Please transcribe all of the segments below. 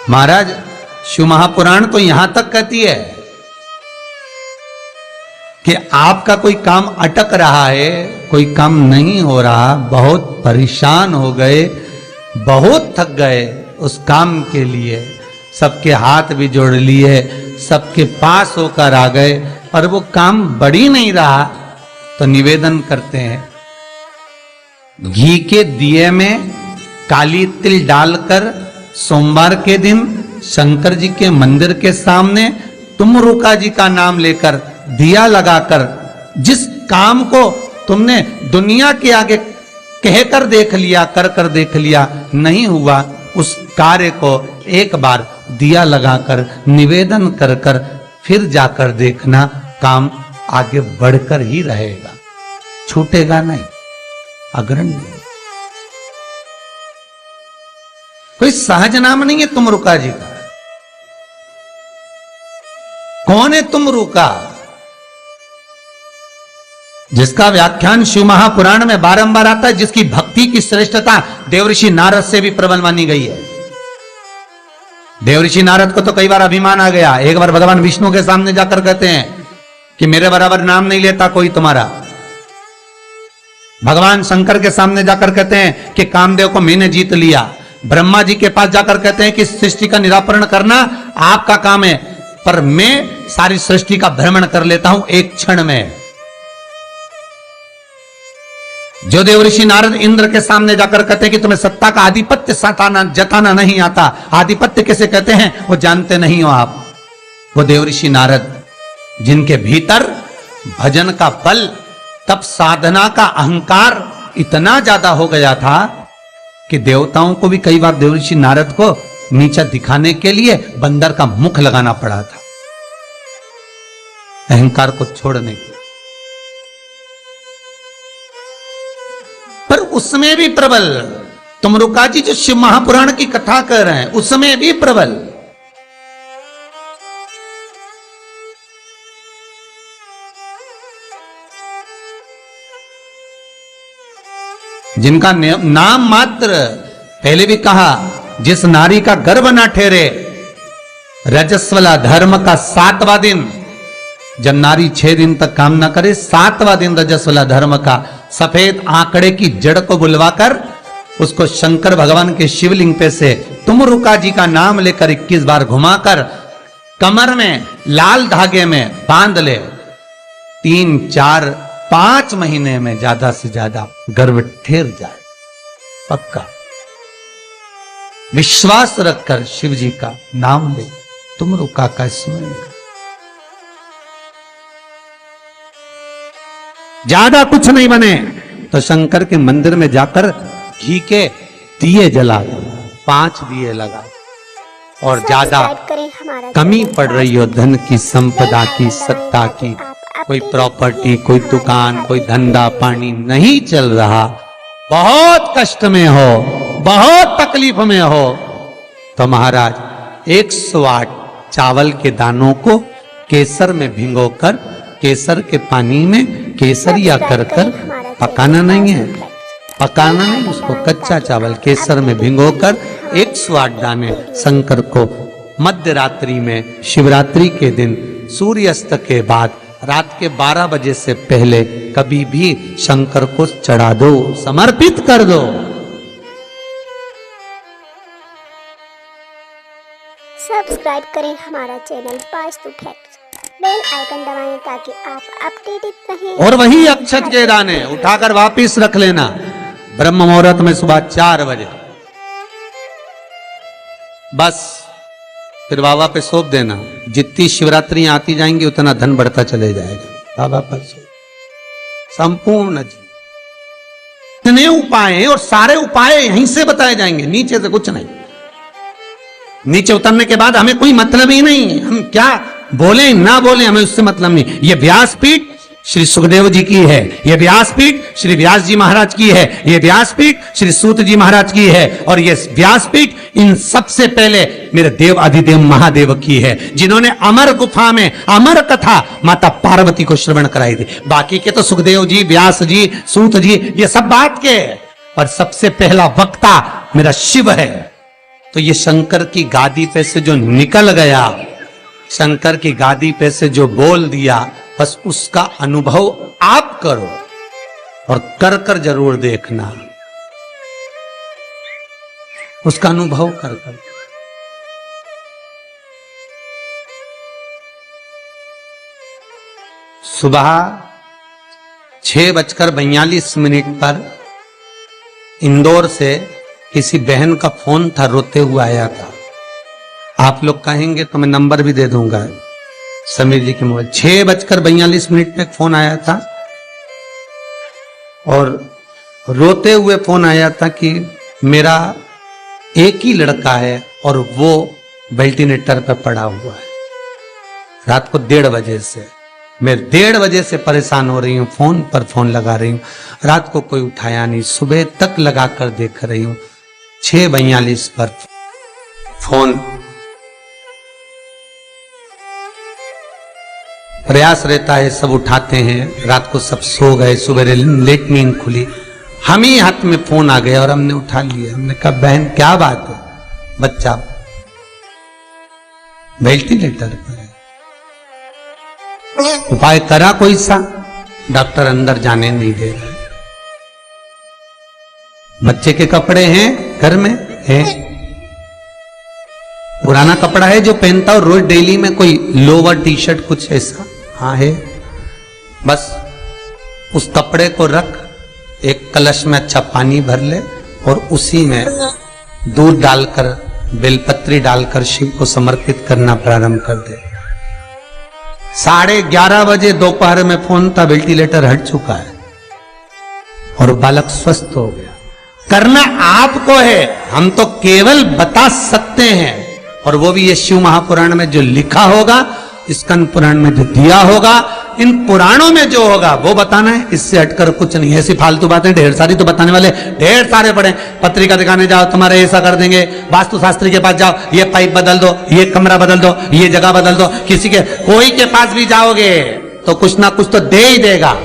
महाराज शिव महापुराण तो यहां तक कहती है कि आपका कोई काम अटक रहा है, कोई काम नहीं हो रहा, बहुत परेशान हो गए, बहुत थक गए उस काम के लिए, सबके हाथ भी जोड़ लिए, सबके पास होकर आ गए, पर वो काम बढ़ ही नहीं रहा, तो निवेदन करते हैं घी के दिए में काली तिल डालकर सोमवार के दिन शंकर जी के मंदिर के सामने तुमरुका जी का नाम लेकर दिया लगाकर, जिस काम को तुमने दुनिया के आगे कहकर देख लिया, कर देख लिया, नहीं हुआ, उस कार्य को एक बार दिया लगाकर निवेदन कर फिर जाकर देखना, काम आगे बढ़कर ही रहेगा, छूटेगा नहीं, अग्रणी। कोई सहज नाम नहीं है तुमरुका जी का। कौन है तुमरुका? जिसका व्याख्यान शिव महापुराण में बारंबार आता है, जिसकी भक्ति की श्रेष्ठता देवऋषि नारद से भी प्रबल मानी गई है। देवऋषि नारद को तो कई बार अभिमान आ गया, एक बार भगवान विष्णु के सामने जाकर कहते हैं कि मेरे बराबर नाम नहीं लेता कोई तुम्हारा। भगवान शंकर के सामने जाकर कहते हैं कि कामदेव को मैंने जीत लिया। ब्रह्मा जी के पास जाकर कहते हैं कि सृष्टि का निराकरण करना आपका काम है, पर मैं सारी सृष्टि का भ्रमण कर लेता हूं एक क्षण में। जो देवऋषि नारद इंद्र के सामने जाकर कहते हैं कि तुम्हें सत्ता का आधिपत्य जताना नहीं आता, आधिपत्य कैसे कहते हैं वो जानते नहीं हो आप, वो देवऋषि नारद जिनके भीतर भजन का बल, तप साधना का अहंकार इतना ज्यादा हो गया था कि देवताओं को भी कई बार देवऋषि नारद को नीचा दिखाने के लिए बंदर का मुख लगाना पड़ा था, अहंकार को छोड़ने के। पर उसमें भी प्रबल तुमरुका जी जो शिव महापुराण की कथा कर रहे हैं, उसमें भी प्रबल। जिनका नाम मात्र, पहले भी कहा, जिस नारी का गर्भ ना ठहरे, रजस्वला धर्म का 7वां दिन, जब नारी 6 दिन तक काम ना करे, 7वां दिन रजस्वला धर्म का, सफेद आंकड़े की जड़ को बुलवाकर उसको शंकर भगवान के शिवलिंग पे से तुमरुका जी का नाम लेकर 21 बार घुमाकर कमर में लाल धागे में बांध ले, 3, 4, 5 महीने में ज्यादा से ज्यादा गर्भ ठहर जाए, पक्का। विश्वास रखकर शिव जी का नाम ले, तुमरुका का स्मरण कर, ज्यादा कुछ नहीं बने तो शंकर के मंदिर में जाकर घी के दिए जला दो, 5 दिए लगा, और ज्यादा कमी पड़ रही हो धन की, संपदा की, सत्ता की, कोई प्रॉपर्टी, कोई दुकान, कोई धंधा पानी नहीं चल रहा, बहुत कष्ट में हो, बहुत तकलीफ में हो, तो महाराज 108 चावल के दानों को केसर में भिगोकर, केसर के पानी में केसरिया कर पकाना नहीं है, पकाना नहीं, उसको कच्चा चावल केसर में भिगोकर 108 दाने शंकर को मध्य रात्रि में, शिवरात्रि के दिन सूर्यास्त के बाद, रात के 12 बजे से पहले कभी भी शंकर को चढ़ा दो, समर्पित कर दो। सब्सक्राइब करें हमारा channel Vastu facts, bell icon दबाएं ताकि आप अपडेटेड रहें। और वही अक्षत के दाने उठाकर वापिस रख लेना ब्रह्म मुहूर्त में सुबह 4 बजे, बस फिर बाबा पे सौंप देना। जितनी शिवरात्रियां आती जाएंगी उतना धन बढ़ता चले जाएगा, बाबा पर संपूर्ण इतने उपाय, और सारे उपाय यहीं से बताए जाएंगे, नीचे से कुछ नहीं। नीचे उतरने के बाद हमें कोई मतलब ही नहीं, हम क्या बोले ना बोले हमें उससे मतलब नहीं। ये व्यासपीठ श्री सुखदेव जी की है, ये व्यासपीठ श्री व्यास जी महाराज की है, ये व्यासपीठ श्री सूत जी महाराज की है, और ये व्यासपीठ इन सबसे पहले मेरे देव अधिदेव महादेव की है, जिन्होंने अमर गुफा में अमर कथा माता पार्वती को श्रवण कराई थी। बाकी के तो सुखदेव जी, व्यास जी, सूत जी, ये सब बात के, पर सबसे पहला वक्ता मेरा शिव है, तो ये शंकर की गादी पे से जो निकल गया, शंकर की गादी पे से जो बोल दिया, बस उसका अनुभव आप करो और कर कर जरूर देखना, उसका अनुभव कर कर। सुबह 6:42 पर इंदौर से किसी बहन का फोन था, रोते हुए आया था। आप लोग कहेंगे तो मैं नंबर भी दे दूंगा, समीर जी के मोबाइल। 6:42 पे फोन आया था और रोते हुए फोन आया था कि मेरा एक ही लड़का है और वो वेंटिलेटर पर पड़ा हुआ है। रात को 1:30 बजे से मैं 1:30 बजे से परेशान हो रही हूँ, फोन पर फोन लगा रही हूँ, रात को कोई उठाया नहीं, सुबह तक लगा कर देख रही हूँ। 6:42 पर फोन, प्रयास रहता है सब उठाते हैं, रात को सब सो गए, सुबह लेट नींद खुली, हम ही हाथ में फोन आ गया और हमने उठा लिया। हमने कहा बहन क्या बात है? बच्चा वेंटिलेटर पर है, उपाय करा कोई सा? डॉक्टर अंदर जाने नहीं दे रहे। बच्चे के कपड़े हैं घर में, है पुराना कपड़ा है जो पहनता हो रोज डेली में, कोई लोवर टी शर्ट कुछ ऐसा, हाँ है। बस उस कपड़े को रख, एक कलश में अच्छा पानी भर ले और उसी में दूध डालकर, बेलपत्री डालकर शिव को समर्पित करना प्रारंभ कर दे। 11:30 बजे दोपहर में फोन था, वेंटिलेटर हट चुका है और बालक स्वस्थ हो गया। करना आपको है, हम तो केवल बता सकते हैं, और वो भी ये शिव महापुराण में जो लिखा होगा, स्कंद पुराण में जो दिया होगा, इन पुराणों में जो होगा वो बताना है, इससे हटकर कुछ नहीं। ऐसी फालतू बातें ढेर सारी तो बताने वाले ढेर सारे पड़े। पत्रिका दिखाने जाओ, तुम्हारे ऐसा कर देंगे, वास्तु शास्त्री के पास जाओ, ये पाइप बदल दो, ये कमरा बदल दो, ये जगह बदल दो, किसी के कोई के पास भी जाओगे तो कुछ ना कुछ तो दे ही देगा।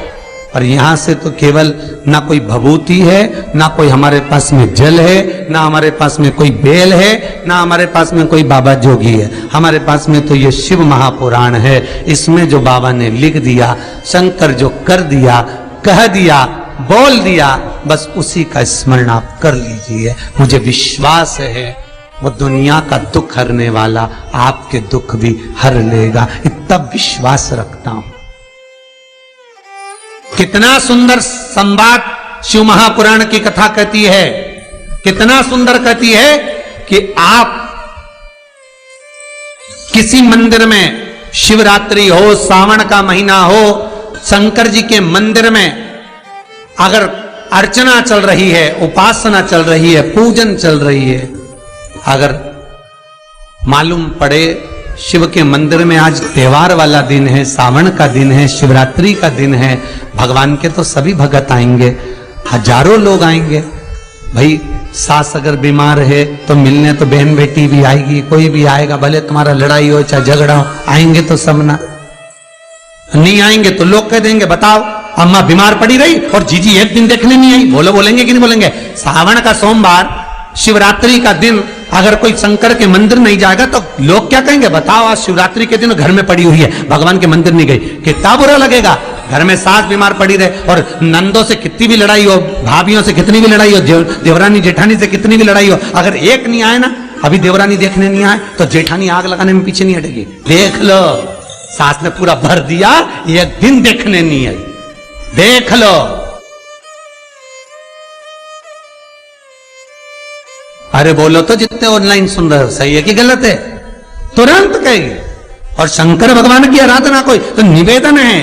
और यहां से तो केवल ना कोई भभूति है, ना कोई हमारे पास में जल है, ना हमारे पास में कोई बेल है, ना हमारे पास में कोई बाबा जोगी है। हमारे पास में तो ये शिव महापुराण है। इसमें जो बाबा ने लिख दिया, शंकर जो कर दिया, कह दिया, बोल दिया, बस उसी का स्मरण आप कर लीजिए। मुझे विश्वास है वो दुनिया का दुख हरने वाला आपके दुख भी हर लेगा, इतना विश्वास रखता हूं। कितना सुंदर संवाद शिव महापुराण की कथा कहती है, कितना सुंदर कहती है कि आप किसी मंदिर में, शिवरात्रि हो, सावन का महीना हो, शंकर जी के मंदिर में अगर अर्चना चल रही है, उपासना चल रही है, पूजन चल रही है, अगर मालूम पड़े शिव के मंदिर में आज त्योहार वाला दिन है, सावन का दिन है, शिवरात्रि का दिन है, भगवान के तो सभी भगत आएंगे, हजारों लोग आएंगे। भाई सास अगर बीमार है तो मिलने तो बहन बेटी भी आएगी, कोई भी आएगा, भले तुम्हारा लड़ाई हो चाहे झगड़ा हो, आएंगे तो सब ना। नहीं आएंगे तो लोग कह देंगे बताओ अम्मा बीमार पड़ी रही और जीजी एक दिन देखने नहीं आई, बोलेंगे कि नहीं बोलेंगे? सावन का सोमवार, शिवरात्रि का दिन अगर कोई शंकर के मंदिर नहीं जाएगा तो लोग क्या कहेंगे? बताओ आज शिवरात्रि के दिन घर में पड़ी हुई है, भगवान के मंदिर नहीं गई, कितना बुरा लगेगा। घर में सास बीमार पड़ी रहे और नंदों से कितनी भी लड़ाई हो, भाभियों से कितनी भी लड़ाई हो, देवरानी जेठानी से कितनी भी लड़ाई हो, अगर एक नहीं आए ना, अभी देवरानी देखने नहीं आए तो जेठानी आग लगाने में पीछे नहीं हटेगी। देख लो, सास ने पूरा भर दिया, एक दिन देखने नहीं आई, देख लो। अरे बोलो तो जितने ऑनलाइन सुन रहे हो, सही है कि गलत है? तुरंत कहिए। और शंकर भगवान की आराधना कोई तो निवेदन है